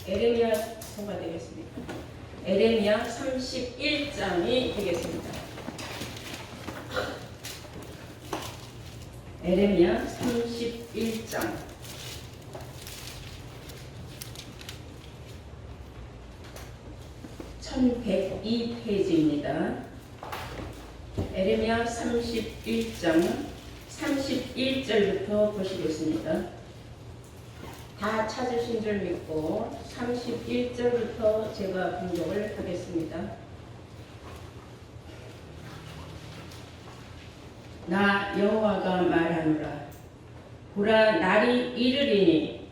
에레미야서가 되겠습니다. 에레미야 31장이 되겠습니다. 에레미야 31장 1102페이지입니다. 에레미야 31장 31절부터 보시겠습니다. 다 찾으신 줄 믿고 31절부터 제가 봉독을 하겠습니다. 나 여호와가 말하노라. 보라, 날이 이르리니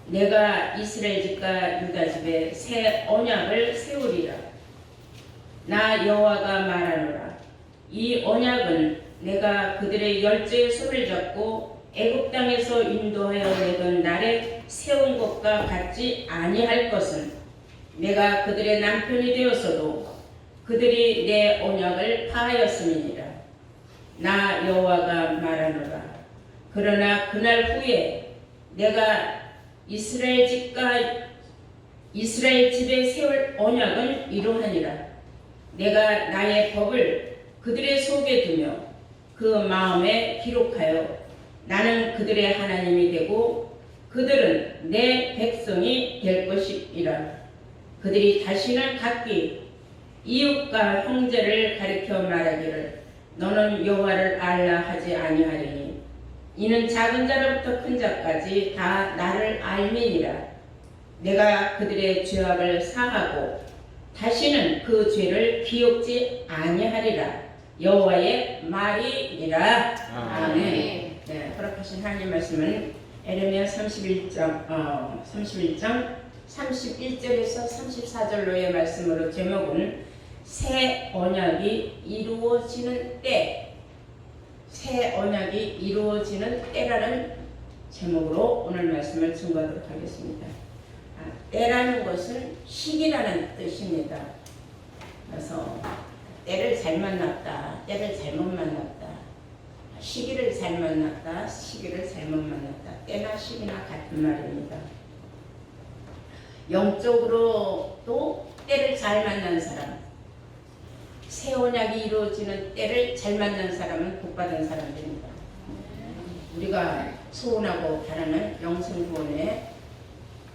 내가 이스라엘 집과 유다 집에 새 언약을 세우리라. 나 여호와가 말하노라. 이 언약은 내가 그들의 열조의 손을 잡고 애굽 땅에서 인도하여 내던 날에 세운 것과 같지 아니할 것은 내가 그들의 남편이 되었어도 그들이 내 언약을 파하였음이니라. 나 여호와가 말하노라. 그러나 그날 후에 내가 이스라엘 집에 세울 언약은 이러하니라. 내가 나의 법을 그들의 속에 두며 그 마음에 기록하여 나는 그들의 하나님이 되고 그들은 내 백성이 될 것이니라. 그들이 다시는 각기 이웃과 형제를 가리켜 말하기를 너는 여호와를 알라 하지 아니하리니 이는 작은 자로부터 큰 자까지 다 나를 알미니라. 내가 그들의 죄악을 사하고 다시는 그 죄를 기억지 아니하리라. 여호와의 말이니라. 아멘. 네, 허락하신 하나님 말씀은 에레미야 31장 31절에서 34절로의 말씀으로 제목은 새 언약이 이루어지는 때, 새 언약이 이루어지는 때라는 제목으로 오늘 말씀을 증거하도록 하겠습니다. 때라는 것은 시기라는 뜻입니다. 그래서 때를 잘 만났다, 때를 잘못 만났다, 시기를 잘 만났다, 시기를 잘못 만났다, 때나 시기나 같은 말입니다. 영적으로도 때를 잘 만난 사람, 새 언약이 이루어지는 때를 잘 만난 사람은 복받은 사람들입니다. 우리가 소원하고 바라는 영생구원의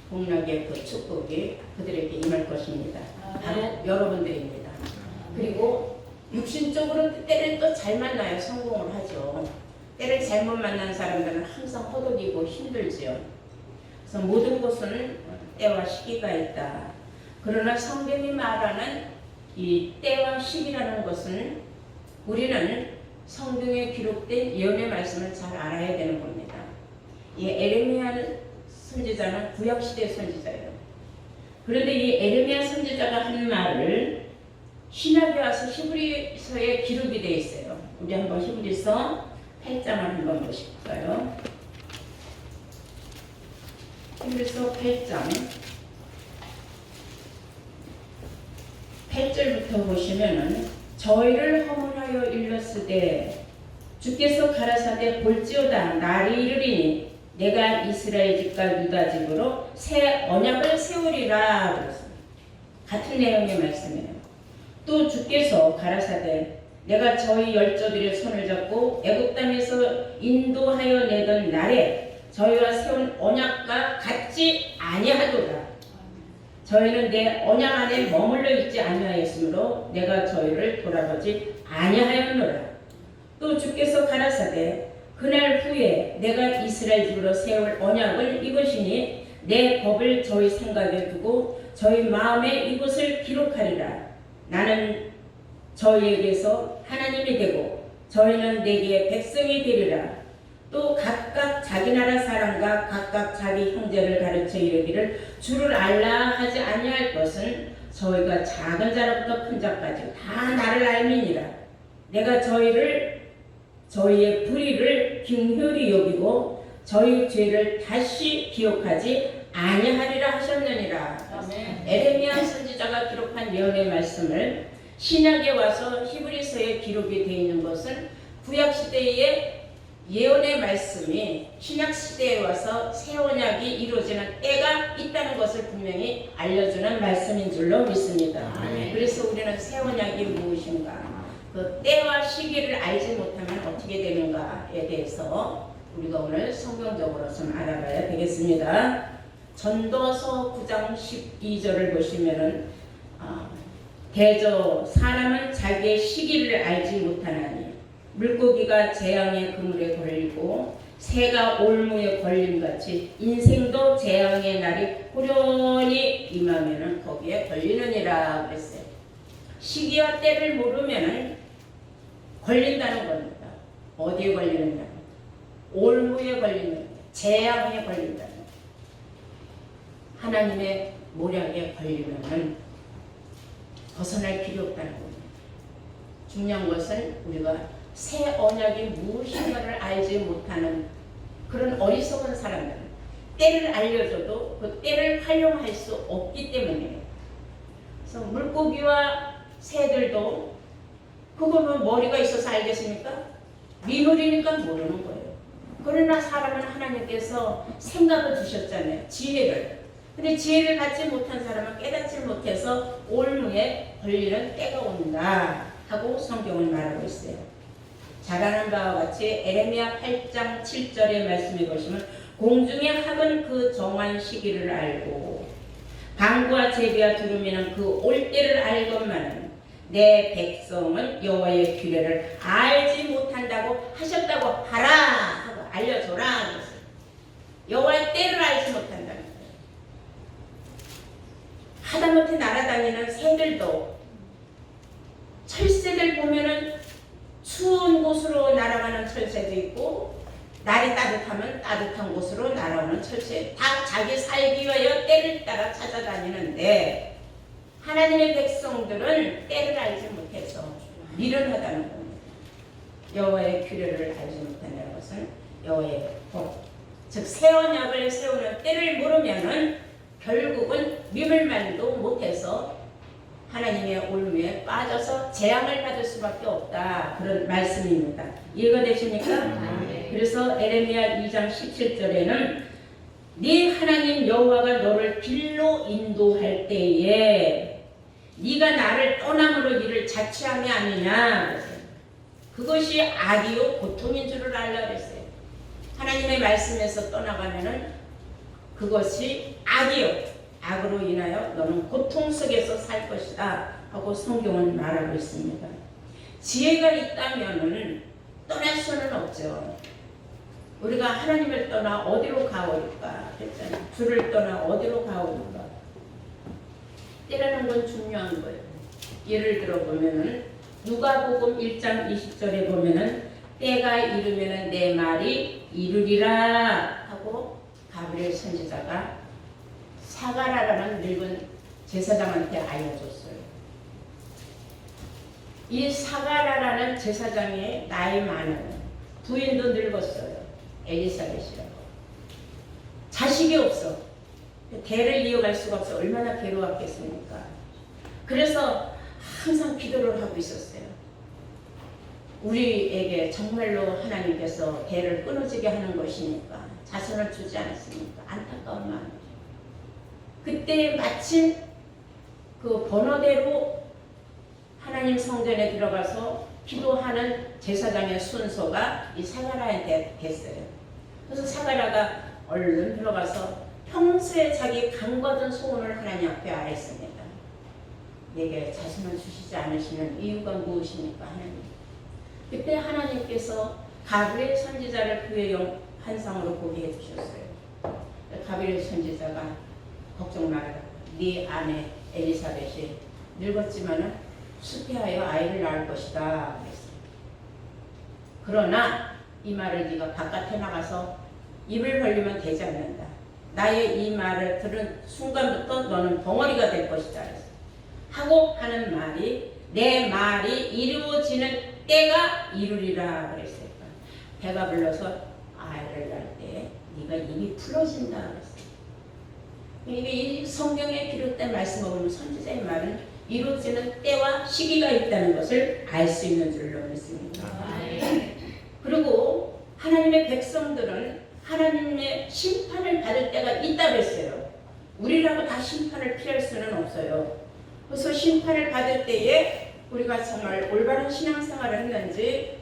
복락의 그 축복이 그들에게 임할 것입니다. 바로 여러분들입니다. 그리고 육신적으로 때를 또 잘 만나야 성공을 하죠. 때를 잘못 만난 사람들은 항상 허덕이고 힘들지요. 그래서 모든 것은 때와 시기가 있다. 그러나 성경이 말하는 이 때와 시기라는 것은 우리는 성경에 기록된 예언의 말씀을 잘 알아야 되는 겁니다. 이 에레미야 선지자는 구약시대 선지자예요. 그런데 이 에레미야 선지자가 한 말을 신약에 와서 히브리서에 기록이 되어 있어요. 우리 한번 히브리서 8장을 한번 보실까요? 히브리서 8장 8절부터 보시면은 저희를 허물하여 일렀으되 주께서 가라사대 볼지어다 날이 이르리니 내가 이스라엘 집과 유다 집으로 새 언약을 세우리라 그랬습니다. 같은 내용의 말씀이에요. 또 주께서 가라사대 내가 저희 열조들의 손을 잡고 애굽 땅에서 인도하여 내던 날에 저희와 세운 언약과 같지 아니하도다. 저희는 내 언약 안에 머물러 있지 아니하였으므로 내가 저희를 돌아보지 아니하였노라. 또 주께서 가라사대 그날 후에 내가 이스라엘 집으로 세울 언약을 이것이니 내 법을 저희 생각에 두고 저희 마음에 이것을 기록하리라. 나는 저희에게서 하나님이 되고 저희는 내게 백성이 되리라. 또 각각 자기 나라 사람과 각각 자기 형제를 가르쳐 이르기를 주를 알라 하지 아니할 것은 저희가 작은 자로부터 큰 자까지 다 나를 알미니라. 내가 저희의 불의를 긍휼히 여기고 저희 죄를 다시 기억하지 아니하리라 하셨느니라. 에레미야 선지자가 기록한 예언의 말씀을 신약에 와서 히브리서에 기록이 되어 있는 것은 구약시대의 예언의 말씀이 신약시대에 와서 새 언약이 이루어지는 때가 있다는 것을 분명히 알려주는 말씀인 줄로 믿습니다. 아멘. 그래서 우리는 새 언약이 무엇인가, 그 때와 시기를 알지 못하면 어떻게 되는가에 대해서 우리가 오늘 성경적으로 좀 알아봐야 되겠습니다. 전도서 9장 12절을 보시면은 대저 사람은 자기의 시기를 알지 못하나니 물고기가 재앙의 그물에 걸리고 새가 올무에 걸림같이 인생도 재앙의 날이 호련히 임하면은 거기에 걸리느니라 그랬어요. 시기와 때를 모르면은 걸린다는 겁니다. 어디에 걸리느냐? 올무에 걸리는, 재앙에 걸린다는 거예요. 하나님의 모략에 걸리면은 벗어날 필요 없다는 겁니다. 중요한 것은 우리가 새 언약이 무엇인가를 알지 못하는 그런 어리석은 사람들은 때를 알려줘도 그 때를 활용할 수 없기 때문이에요. 그래서 물고기와 새들도 그거는 머리가 있어서 알겠습니까? 미물이니까 모르는 거예요. 그러나 사람은 하나님께서 생각을 주셨잖아요. 지혜를. 근데 지혜를 갖지 못한 사람은 깨닫지 못해서 올무에 걸리는 때가 온다 하고 성경은 말하고 있어요. 잘 아는 바와 같이 에레미야 8장 7절의 말씀에 보시면 공중의 학은 그 정한 시기를 알고 방구와 제비와 두루미는 그 올 때를 알건만은 내 백성은 여호와의 규례를 알지 못한다고 하셨다고 하라 하고 알려줘라 그랬어요. 여호와의 때를 알지 못한다는 거예요. 하다못해 날아다니는 새들도 철새들 보면은 추운 곳으로 날아가는 철새도 있고 날이 따뜻하면 따뜻한 곳으로 날아오는 철새, 다 자기 살기 위하여 때를 따라 찾아다니는데 하나님의 백성들은 때를 알지 못해서 미련하다는 겁니다. 여호와의 규례를 알지 못한다는 것은 여호와의 법, 즉 새 언약을 세우는 때를 모르면은 결국은 믿을만도 못해서 하나님의 올무에 빠져서 재앙을 받을 수밖에 없다. 그런 말씀입니다. 이해가 되십니까? 그래서 에레미야 2장 17절에는 네 하나님 여호와가 너를 길로 인도할 때에 네가 나를 떠남으로 이를 자취함이 아니냐. 그것이 악이요 고통인 줄을 알라 그랬어요. 하나님의 말씀에서 떠나가면은 그것이 악이요 악으로 인하여 너는 고통 속에서 살 것이다 하고 성경은 말하고 있습니다. 지혜가 있다면은 떠날 수는 없죠. 우리가 하나님을 떠나 어디로 가오리까 그랬잖아요. 주를 떠나 어디로 가오리까. 때라는 건 중요한 거예요. 예를 들어 보면은 누가복음 1장 20절에 보면은 때가 이르면은 내 말이 이르리라 하고 가브리엘 선지자가 사가라라는 늙은 제사장한테 알려줬어요. 이 사가라라는 제사장의 나이 많은 부인도 늙었어요. 엘리사벳이라고. 자식이 없어. 대를 이어갈 수가 없어. 얼마나 괴로웠겠습니까? 그래서 항상 기도를 하고 있었어요. 우리에게 정말로 하나님께서 대를 끊어지게 하는 것이니까 자손을 주지 않았습니까? 안타까운 마음이죠. 그때 마침 그 번호대로 하나님 성전에 들어가서 기도하는 제사장의 순서가 이 사가라한테 됐어요. 그래서 사가라가 얼른 들어가서 평소에 자기 간과던 소원을 하나님 앞에 아뢰습니다. 내게 자손을 주시지 않으시는 이유가 무엇입니까 하나님? 그때 하나님께서 가브리엘 선지자를 그의 환상으로 보게 해주셨어요. 가브리엘 선지자가 걱정 말아라. 네 아내 엘리사벳이 늙었지만은 수태하여 아이를 낳을 것이다 그랬어요. 그러나 이 말을 네가 바깥에 나가서 입을 벌리면 되지 않는다. 나의 이 말을 들은 순간부터 너는 덩어리가 될 것이다 그랬어요. 하고 하는 말이 내 말이 이루어지는 때가 이루리라 그랬어요. 배가 불러서 아이를 낳을 때 네가 입이 풀어진다 그랬어요. 이게 이 성경에 기록된 말씀을 보면 선지자의 말은 이루어지는 때와 시기가 있다는 것을 알 수 있는 줄로 믿습니다. 그리고 하나님의 백성들은 하나님의 심판을 받을 때가 있다 그랬어요. 우리라고 다 심판을 피할 수는 없어요. 그래서 심판을 받을 때에 우리가 정말 올바른 신앙생활을 했는지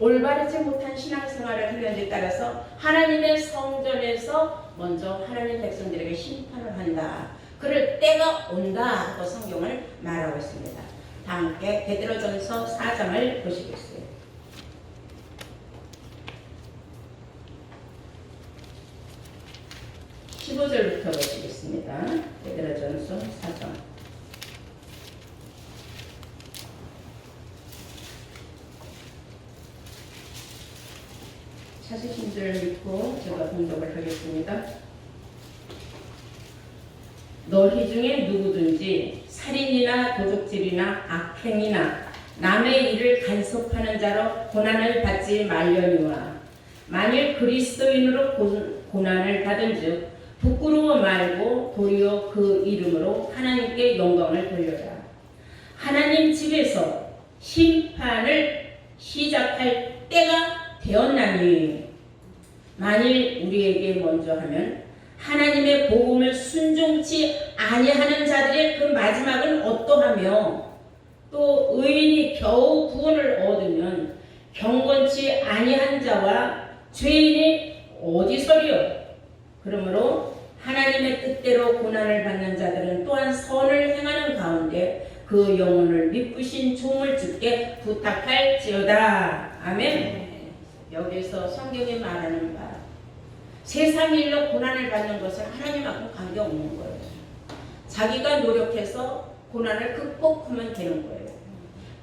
올바르지 못한 신앙생활을 했는지에 따라서 하나님의 성전에서 먼저 하나님 백성들에게 심판을 한다. 그럴 때가 온다 하고 성경을 말하고 있습니다. 다 함께 베드로전서 4장을 보시겠어요. 15절부터 보시겠습니다. 베드로전서 4장. 찾으신 줄 믿고 제가 공독을 하겠습니다. 너희 중에 누구든지 살인이나 도둑질이나 악행이나 남의 일을 간섭하는 자로 고난을 받지 말려니와 만일 그리스도인으로 고난을 받은 즉 부끄러워 말고 도리어 그 이름으로 하나님께 영광을 돌려라. 하나님 집에서 심판을 시작할 때가 되었나니 만일 우리에게 먼저 하면 하나님의 복음을 순종치 아니하는 자들의 그 마지막은 어떠하며 또 의인이 겨우 구원을 얻으면 경건치 아니한 자와 죄인이 어디서리요? 그러므로 하나님의 뜻대로 고난을 받는 자들은 또한 선을 행하는 가운데 그 영혼을 미쁘신 종을 주께 부탁할지어다. 아멘. 여기서 성경이 말하는 바 세상 일로 고난을 받는 것은 하나님하고 관계없는 거예요. 자기가 노력해서 고난을 극복하면 되는 거예요.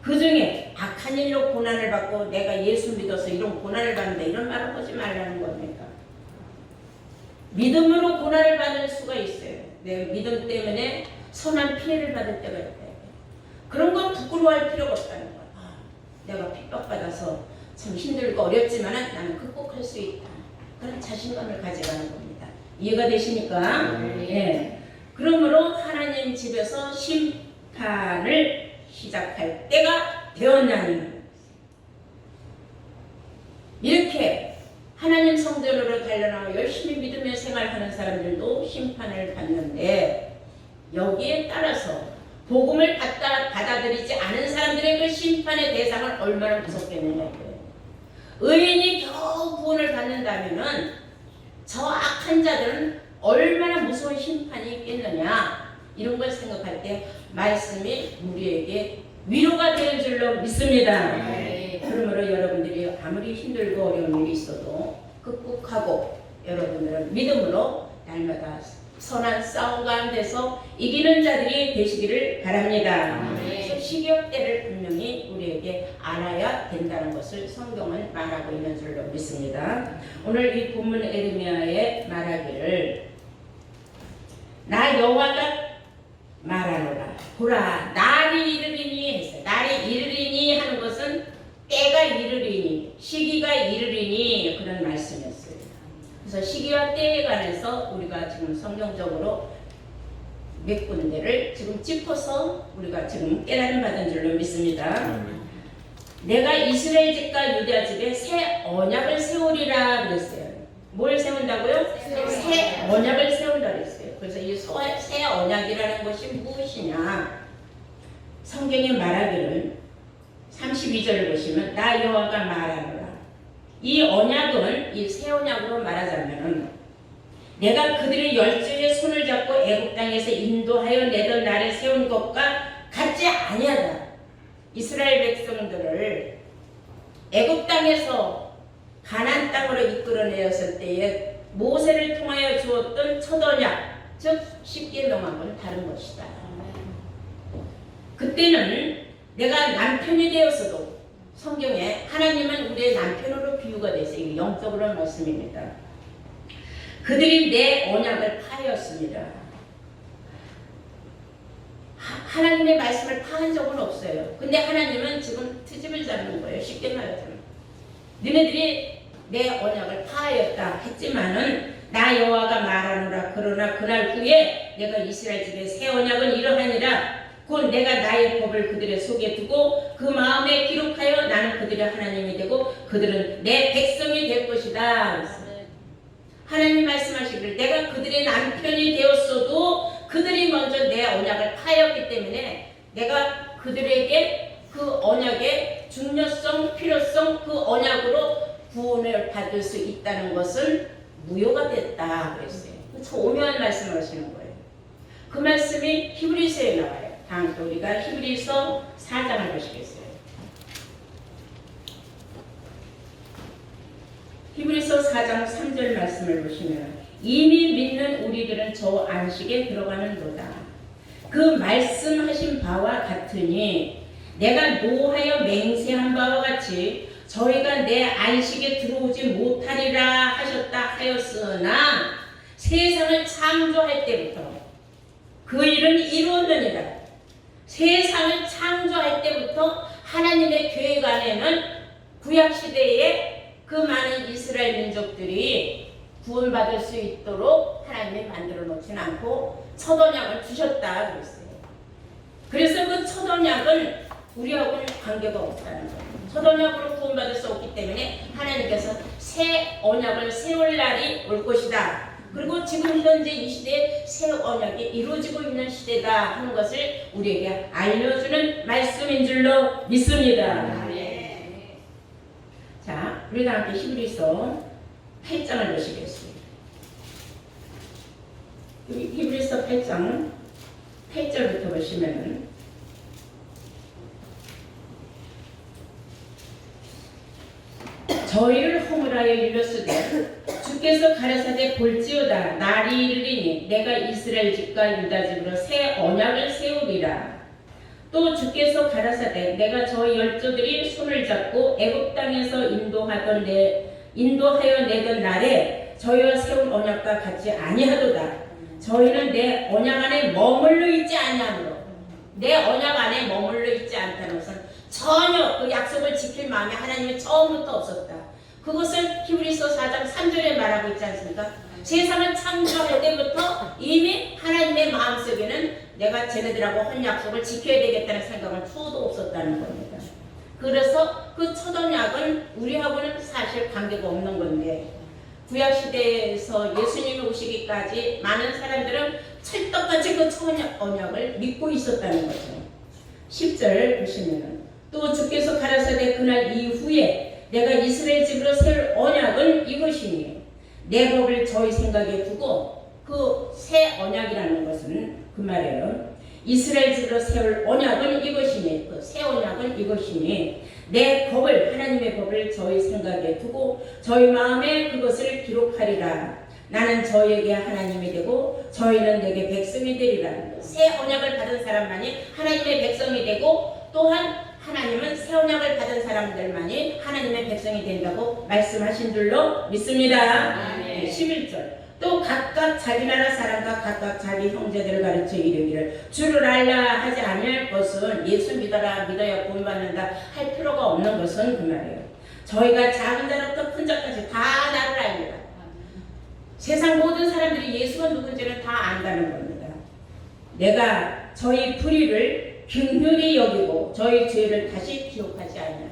그 중에 악한 일로 고난을 받고 내가 예수 믿어서 이런 고난을 받는다 이런 말을 하지 말라는 겁니까? 믿음으로 고난을 받을 수가 있어요. 내 믿음 때문에 선한 피해를 받을 때가 있다. 그런 건 부끄러워할 필요가 없다는 거야. 내가 핍박받아서 참 힘들고 어렵지만 나는 극복할 수 있다. 그런 자신감을 가져가는 겁니다. 이해가 되십니까? 네. 그러므로 하나님 집에서 심판을 시작할 때가 되었나니 이렇게 하나님 성전으로 달려나와 열심히 믿음의 생활하는 사람들도 심판을 받는데 여기에 따라서 복음을 받아들이지 않은 사람들의 그 심판의 대상을 얼마나 무섭겠느냐. 의인이 겨우 구원을 받는다면은 저 악한 자들은 얼마나 무서운 심판이 있겠느냐. 이런 걸 생각할 때 말씀이 우리에게 위로가 되는 줄로 믿습니다. 그러므로 여러분들이 아무리 힘들고 어려운 일이 있어도 극복하고 여러분들은 믿음으로 날마다 선한 싸움 가운데서 이기는 자들이 되시기를 바랍니다. 그래서 시기업 때를 분명히 우리에게 알아야 된다는 것을 성경은 말하고 있는 줄로 믿습니다. 오늘 이 본문 에르미야의 말하기를 나 여호와가 말하노라 보라 날이 이르리니 했어요. 날이 이르리니 하는 것은 때가 이르리니 시기가 이르리니 그런 말씀이었어요. 그래서 시기와 때에 관해서 우리가 지금 성경적으로 몇 군데를 지금 짚어서 우리가 지금 깨달음 받은 줄로 믿습니다. 내가 이스라엘 집과 유다 집에 새 언약을 세우리라 그랬어요. 뭘 세운다고요? 새 언약을 세운다 그랬어요. 그래서 이 새 언약이라는 것이 무엇이냐? 성경에 말하기를 32절을 보시면 나 여호와가 말하노라. 이 언약은 이 새 언약으로 말하자면은 내가 그들의 열조의 손을 잡고 애굽 땅에서 인도하여 내던 날에 세운 것과 같지 아니하다. 이스라엘 백성들을 애굽 땅에서 가나안 땅으로 이끌어내었을 때에 모세를 통하여 주었던 첫 언약, 즉 십계명하고는 다른 것이다. 그때는 내가 남편이 되었어도 성경에 하나님은 우리의 남편으로 비유가 돼서 이게 영적으로 말씀입니다. 그들이 내 언약을 파하였습니다. 하나님의 말씀을 파한 적은 없어요. 근데 하나님은 지금 트집을 잡는 거예요. 쉽게 말하자면 너네들이 내 언약을 파하였다 했지만은 나 여호와가 말하노라. 그러나 그날 후에 내가 이스라엘 집에 새 언약은 이러하니라. 곧 내가 나의 법을 그들의 속에 두고 그 마음에 기록하여 나는 그들의 하나님이 되고 그들은 내 백성이 될 것이다. 하나님 말씀하시기를 내가 그들의 남편이 되었어도 언약을 파였기 때문에 내가 그들에게 그 언약의 중요성, 필요성, 그 언약으로 구원을 받을 수 있다는 것은 무효가 됐다 그랬어요. 참 오묘한 말씀을 하시는 거예요. 그 말씀이 히브리서에 나와요. 다음 또 우리가 히브리서 4장을 보시겠어요. 히브리서 4장 3절 말씀을 보시면 이미 믿는 우리들은 저 안식에 들어가는도다. 그 말씀하신 바와 같으니 내가 노하여 맹세한 바와 같이 저희가 내 안식에 들어오지 못하리라 하셨다 하였으나 세상을 창조할 때부터 그 일은 이루어지니라. 세상을 창조할 때부터 하나님의 계획 안에는 구약시대에 그 많은 이스라엘 민족들이 구원받을 수 있도록 하나님이 만들어 놓지는 않고 첫 언약을 주셨다 그랬어요. 그래서 그 첫 언약은 우리하고는 관계가 없다는 거예요. 첫 언약으로 구원받을 수 없기 때문에 하나님께서 새 언약을 세울 날이 올 것이다. 그리고 지금 현재 이 시대에 새 언약이 이루어지고 있는 시대다 하는 것을 우리에게 알려주는 말씀인 줄로 믿습니다. 자, 우리 다 함께 히브리서 8장을 보시겠습니다. 히브리서 8장 8절부터 보시면은 저희를 허물하여 일렀으되 주께서 가라사대 볼지어다 날이 이르리니 내가 이스라엘 집과 유다 집으로 새 언약을 세우리라. 또 주께서 가라사대 내가 저희 열조들이 손을 잡고 애굽 땅에서 인도하여 내던 날에 저희와 세운 언약과 같이 아니하도다. 저희는 내 언약 안에 머물러 있지 아니하므로 내 언약 안에 머물러 있지 않다는 것은 전혀 그 약속을 지킬 마음이 하나님의 처음부터 없었다. 그것을 히브리서 4장 3절에 말하고 있지 않습니까? 세상을 창조할 때부터 이미 하나님의 마음속에는 내가 쟤네들하고 한 약속을 지켜야 되겠다는 생각은 추호도 없었다는 겁니다. 그래서 그 첫 언약은 우리하고는 사실 관계가 없는 건데 구약시대에서 예수님이 오시기까지 많은 사람들은 찰떡같이 그 첫 언약을 믿고 있었다는 거죠. 10절 보시면 또 주께서 가라사대 그날 이후에 내가 이스라엘 집으로 세울 언약은 이것이니 내 법을 저희 생각에 두고 그 새 언약이라는 것은 그 말이에요. 이스라엘 집으로 세울 언약은 이것이니 그 새 언약은 이것이니 내 법을 하나님의 법을 저희 생각에 두고 저희 마음에 그것을 기록하리라. 나는 저희에게 하나님이 되고 저희는 내게 백성이 되리라. 새 언약을 받은 사람만이 하나님의 백성이 되고 또한 하나님은 새 언약을 받은 사람들만이 하나님의 백성이 된다고 말씀하신 줄로 믿습니다. 11절 또 각각 자기 나라 사람과 각각 자기 형제들을 가르쳐 이르기를 주를 알라 하지 아니할 것은 예수 믿어라 믿어야 구원받는다 할 필요가 없는 것은 그 말이에요. 저희가 작은 자로부터 큰 자까지 다 나를 알리라. 세상 모든 사람들이 예수가 누군지를 다 안다는 겁니다. 내가 저희 불의를 긍휼히 여기고 저희 죄를 다시 기억하지 아니하리라.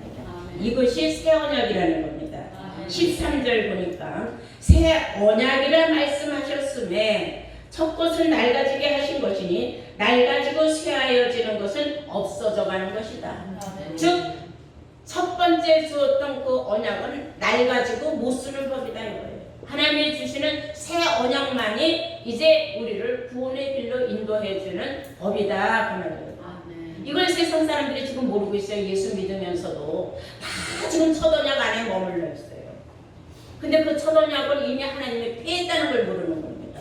이것이 새 언약이라는 겁니다. 13절 보니까 새 언약이라 말씀하셨음에 첫 것은 낡아지게 하신 것이니 낡아지고 쇠하여지는 것은 없어져 가는 것이다. 즉 첫 번째 주었던 그 언약은 낡아지고 못 쓰는 법이다 이거예요. 하나님이 주시는 새 언약만이 이제 우리를 구원의 길로 인도해주는 법이다 그 말이에요. 이걸 세상 사람들이 지금 모르고 있어요. 예수 믿으면서도 다 지금 첫 언약 안에 머물러 있어요. 근데 그 첫 언약을 이미 하나님이 폐했다는 걸 모르는 겁니다.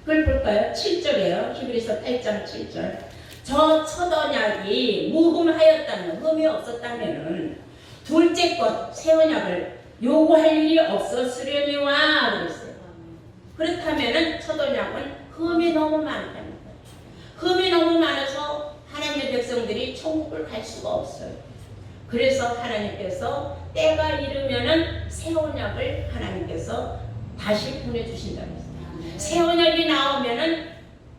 그걸 볼까요? 7절이에요. 히브리서 8장 7절. 저 첫 언약이 무흠하였다면, 흠이 없었다면은 둘째 것, 새 언약을 요구할 일이 없었으려니와 그랬어요. 그렇다면은 첫 언약은 흠이 너무 많다는 거예요. 흠이 너무 많아서 하나님의 백성들이 천국을 갈 수가 없어요. 그래서 하나님께서 때가 이르면은 새 언약을 하나님께서 다시 보내주신다는 거예요. 새 언약이 나오면은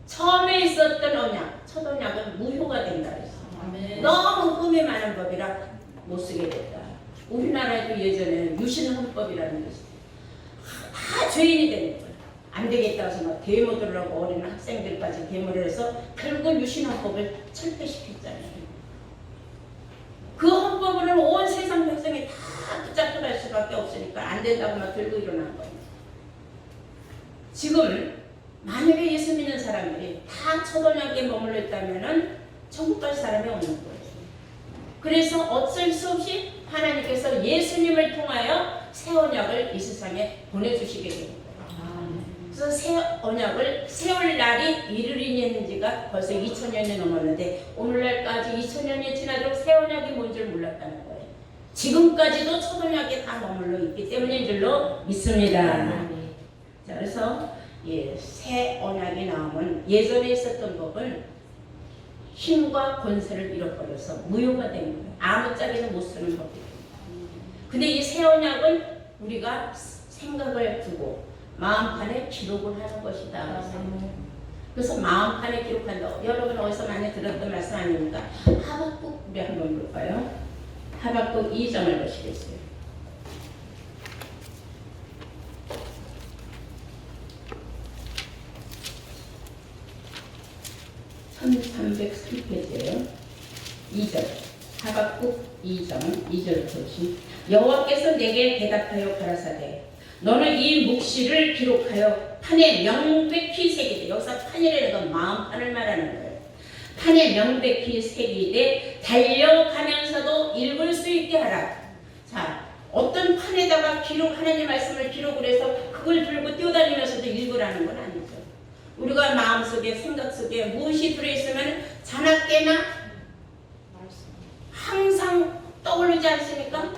처음에 있었던 언약, 첫 언약은 무효가 된다 그랬어요. 너무 흠이 많은 법이라 못 쓰게 됐다. 우리나라에도 예전에는 유신헌법이라는 것이 다 죄인이 되는 거예요. 안 되겠다 해서 막 데모를 하고 어린 학생들까지 데모를 해서 결국 유신헌법을 철폐시켰잖아요. 그 헌법으로는 온 세상 백성이 다 붙잡고 갈 수밖에 없으니까 안 된다고 막 들고 일어난 거예요. 지금 만약에 예수 믿는 사람들이 다 초등학교에 머물러 있다면은 천국 갈 사람이 없는 거예요. 그래서 어쩔 수 없이 하나님께서 예수님을 통하여 새 언약을 이 세상에 보내주시게 됩니다. 그래서 새 언약을 세울 날이 이르리니 했는지가 벌써 2000년이 넘었는데 오늘날까지 2000년이 지나도록 새 언약이 뭔 줄 몰랐다는 거예요. 지금까지도 첫 언약에 다 머물러 있기 때문인 줄로 믿습니다. 자, 그래서 새 언약이 나오면 예전에 있었던 법은 힘과 권세를 잃어버려서 무효가 된 거예요. 아무짝에도 못 쓰는 법이에요. 근데 이 새 언약은 우리가 생각을 두고 마음판에 기록을 하는 것이다. 그래서 마음판에 기록한다. 여러분 어디서 많이 들었던 말씀 아닙니까? 하박국 우리 한번 볼까요? 하박국 2장을 보시겠어요. 1303페이지예요. 2절. 하박국 2장 2절 보시. 여호와께서 내게 대답하여 가라사대 너는 이 묵시를 기록하여 판에 명백히 새기되, 여기서 판이라는 건 마음판을 말하는 거예요. 판에 명백히 새기되 달려가면서도 읽을 수 있게 하라. 자, 어떤 판에다가 하나님 말씀을 기록을 해서 그걸 들고 뛰어다니면서도 읽으라는 건 아니죠. 우리가 마음속에 생각 속에 무엇이 들어있으면 자나깨나 항상 떠오르지 않습니까?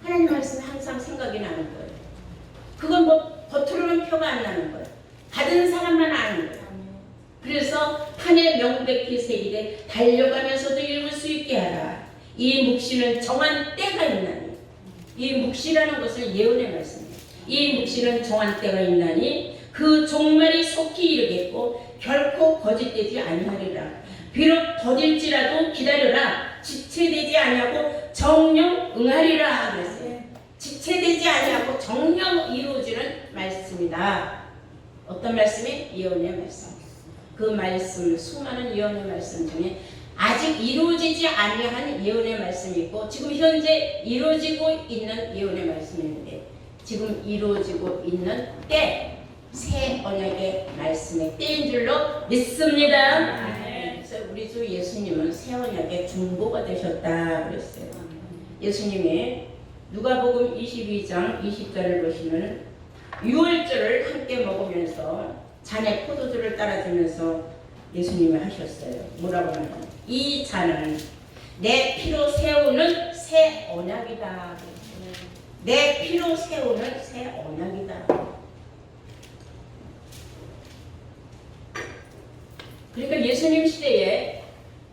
하나님 말씀이 항상 생각이 나는 거예요. 그건 뭐 겉으로는 표가 안 나는 거예요. 받은 사람만 아는 거예요. 그래서 판에 명백히 새기되 달려가면서도 읽을 수 있게 하라. 이 묵시는 정한 때가 있나니. 이 묵시라는 것은 예언의 말씀이에요. 이 묵시는 정한 때가 있나니 그 종말이 속히 이르겠고 결코 거짓되지 아니하리라. 비록 더딜지라도 기다려라. 지체되지 아니하고 정령 응하리라 그랬어요. 지체되지 아니하고 정령 이루어지는 말씀이다. 어떤 말씀이? 예언의 말씀. 그 말씀, 수많은 예언의 말씀 중에 아직 이루어지지 아니한 예언의 말씀이 있고 지금 현재 이루어지고 있는 예언의 말씀이 있는데 지금 이루어지고 있는 때 새 언약의 말씀의 때인 줄로 믿습니다. 그래서 우리 주 예수님은 새 언약의 중보가 되셨다 그랬어요. 예수님이 누가복음 22장 20절을 보시면 유월절을 함께 먹으면서 잔에 포도주를 따라주면서 예수님이 하셨어요. 뭐라고 하냐면 이 잔은 내 피로 세우는 새 언약이다. 내 피로 세우는 새 언약이다. 그러니까 예수님 시대에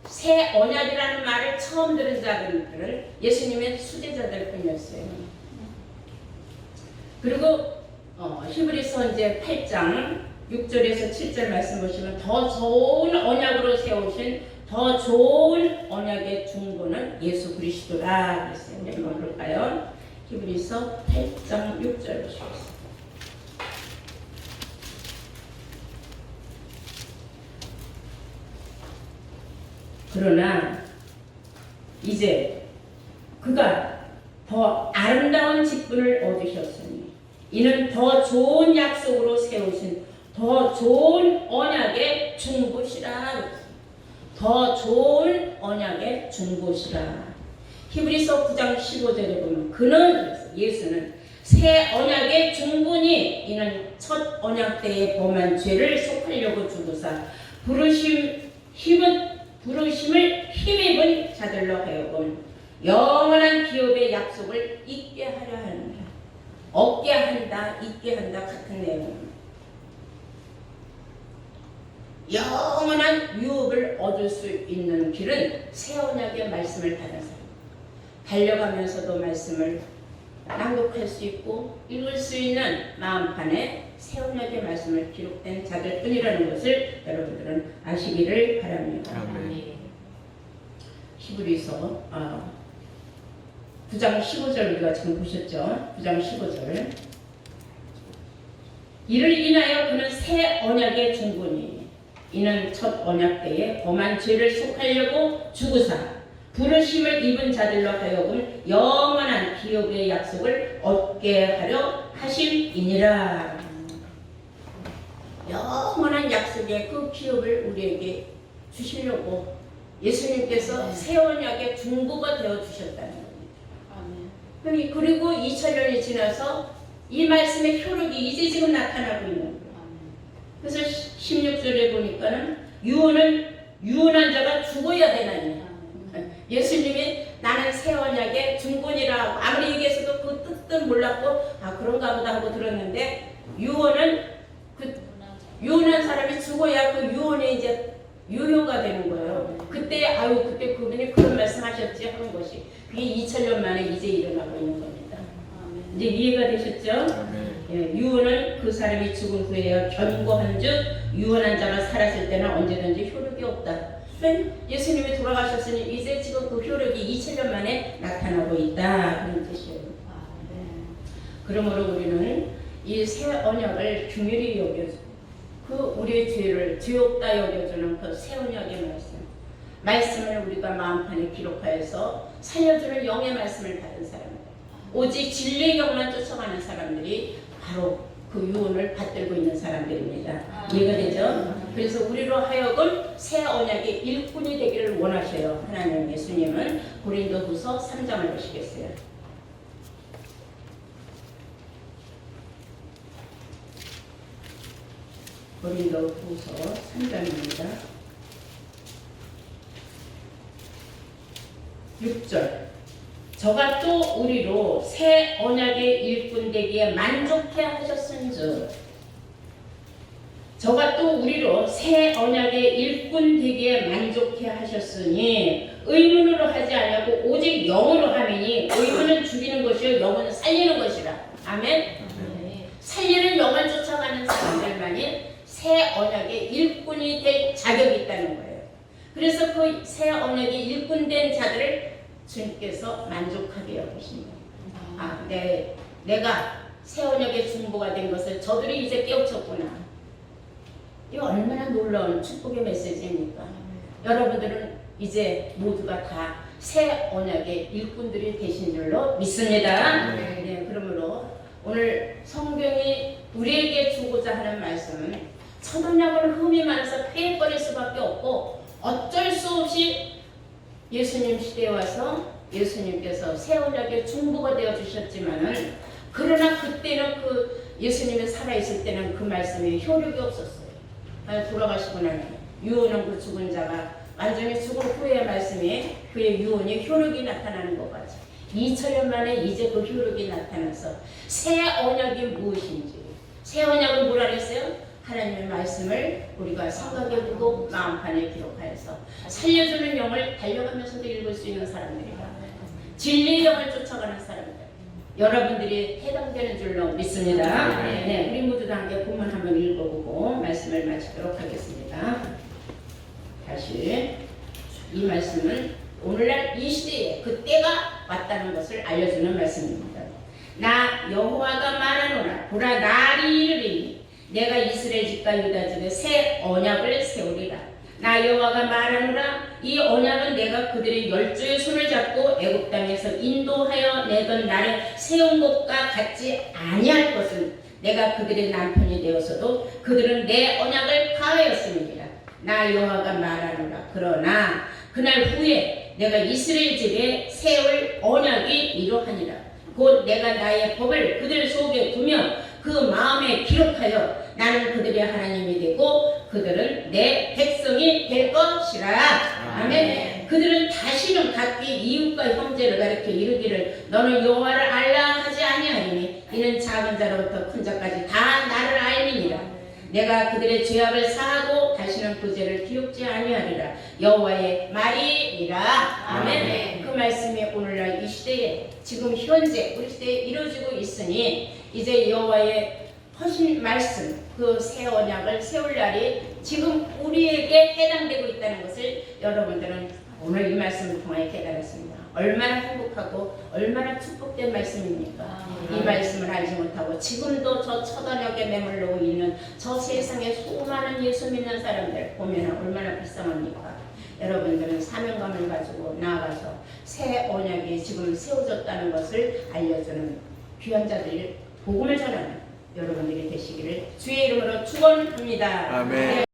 새 언약이라는 말을 처음 들은 자들은 예수님의 수제자들 뿐이었어요. 그리고 히브리서 이제 8장 6절에서 7절 말씀 보시면 더 좋은 언약으로 세우신 더 좋은 언약의 중보는 예수 그리스도라 그랬어요. 한번 볼까요? 히브리서 8장 6절 보시겠습니다. 그러나 이제 그가 더 아름다운 직분을 얻으셨으니 이는 더 좋은 약속으로 세우신 더 좋은 언약의 중보시라. 더 좋은 언약의 중보시라. 히브리서 9장 15절에 보면 그는 예수는 새 언약의 중보니 이는 첫 언약 때의 범한 죄를 속하려고 주도사 부르심을 힘입은 자들로 하여금 영원한 기업의 약속을 잊게 하려 한다. 얻게 한다, 잊게 한다 같은 내용입니다. 영원한 유업을 얻을 수 있는 길은 새 언약의 말씀을 받은 사람. 달려가면서도 말씀을 낭독할 수 있고 읽을 수 있는 마음판에 새 언약의 말씀을 기록된 자들 뿐이라는 것을 여러분들은 아시기를 바랍니다. 히브리서 9장 15절 우리가 지금 보셨죠? 9장 15절 이를 인하여 그는 새 언약의 중본이니 이는 첫 언약 때에 범한 죄를 속하려고 죽으사 부르심을 입은 자들로 하여금 영원한 기업의 약속을 얻게 하려 하심이니라. 영원한 약속의 그 기업을 우리에게 주시려고 예수님께서 새 언약의 중보가 되어 주셨다는 겁니다. 그리고 2000년이 지나서 이 말씀의 효력이 이제 지금 나타나고 있는 거예요. 그래서 16절에 보니까는 유언한 자가 죽어야 되나니 예수님이 나는 새 언약의 중본이라 아무리 얘기해서도 그 뜻은 몰랐고 그런가 보다 하고 들었는데 유언한 사람이 죽어야 그 유언이 이제 유효가 되는 거예요. 그때 그분이 그런 말씀하셨지 하는 것이 그게 2000년 만에 이제 일어나고 있는 겁니다. 이제 이해가 되셨죠? 예, 유언은 그 사람이 죽은 후에 견고한즉 유언한 자가 살았을 때는 언제든지 효력이 없다. 예수님이 돌아가셨으니 이제 지금 그 효력이 2000년 만에 나타나고 있다 그런 뜻이에요. 그러므로 우리는 이 새 언약을 긍휼히 여겨주고 그 우리의 죄를 죄 없다 여겨주는 그 새 언약의 말씀을 우리가 마음판에 기록하여서 살려주는 영의 말씀을 받은 사람들, 오직 진리의 영만 쫓아가는 사람들이 바로 그 유언을 받들고 있는 사람들입니다. 이해가 되죠? 그래서 우리로 하여금 새 언약의 일꾼이 되기를 원하셔요. 하나님 예수님은. 고린도후서 3장을 보시겠어요? 고린도후서 3장입니다. 6절. 저가 또 우리로 새 언약의 일꾼 되기에 만족해 하셨은즉 저가 또 우리로 새 언약의 일꾼 되기에 만족해 하셨으니 의문으로 하지 아니하고 오직 영으로 하매니 의문은 죽이는 것이요 영은 살리는 것이라. 아멘. 살리는 영을 쫓아가는 사람들만이 새 언약의 일꾼이 될 자격이 있다는 거예요. 그래서 그 새 언약의 일꾼 된 자들을 주님께서 만족하게 여기십니다. 내가 새 언약의 중보가 된 것을 저들이 이제 깨우쳤구나. 이거 얼마나 놀라운 축복의 메시지입니까? 여러분들은 이제 모두가 다 새 언약의 일꾼들이 되신 줄로 믿습니다. 네, 그러므로 오늘 성경이 우리에게 주고자 하는 말씀은 첫 언약을 흠이 많아서 피해버릴 수밖에 없고 어쩔 수 없이 예수님 시대에 와서 예수님께서 새 언약의 중보가 되어 주셨지만은 그러나 그때는 그 예수님이 살아있을 때는 그 말씀이 효력이 없었어요. 돌아가시고 나면 유언은 그 죽은 자가 완전히 죽은 후의 말씀이 그의 유언이 효력이 나타나는 것 같죠. 2000년 만에 이제 그 효력이 나타나서 새 언약이 무엇인지, 새 언약은 뭐라 그랬어요? 하나님의 말씀을 우리가 생각에 두고 마음판에 기록하여서 살려주는 영을 달려가면서도 읽을 수 있는 사람들이다. 진리의 영을 쫓아가는 사람들, 여러분들이 해당되는 줄로 믿습니다. 네, 우리 모두 다 함께 본문 한번 읽어보고 말씀을 마치도록 하겠습니다. 다시 이 말씀은 오늘날 이 시대에 그때가 왔다는 것을 알려주는 말씀입니다. 나 여호와가 말하노라. 보라 날이 이르리니 내가 이스라엘 집과 유다 집에 새 언약을 세우리라. 나 여호와가 말하노라. 이 언약은 내가 그들의 열조의 손을 잡고 애굽 땅에서 인도하여 내던 날에 세운 것과 같지 아니할 것은 내가 그들의 남편이 되어서도 그들은 내 언약을 파하였음이니라. 나 여호와가 말하노라. 그러나 그날 후에 내가 이스라엘 집에 세울 언약이 이러하니라. 곧 내가 나의 법을 그들 속에 두며 그 마음에 기록하여 나는 그들의 하나님이 되고 그들은 내 백성이 될 것이라. 아멘. 그들은 다시는 각기 이웃과 형제를 가리켜 이르기를 너는 여호와를 알라 하지 아니하리니 이는 작은 자로부터 큰 자까지 다 나를 알미니라. 내가 그들의 죄악을 사하고 다시는 그 죄를 기억지 아니하리라. 여호와의 말이니라. 아멘. 그 말씀이 오늘날 이 시대에 지금 현재 우리 시대에 이루어지고 있으니 이제 여호와의 허신 말씀 그 새 언약을 세울 날이 지금 우리에게 해당되고 있다는 것을 여러분들은 오늘 이 말씀을 통해 깨달았습니다. 얼마나 행복하고 얼마나 축복된 말씀입니까? 이 말씀을 알지 못하고 지금도 저 처단역에 매물르고 있는 저 세상에 수많은 예수 믿는 사람들 보면 얼마나 불쌍합니까? 여러분들은 사명감을 가지고 나아가서 새 언약이 지금 세워졌다는 것을 알려주는 귀한 자들 복음을 전하는 여러분들이 되시기를 주의 이름으로 축원합니다. 아멘.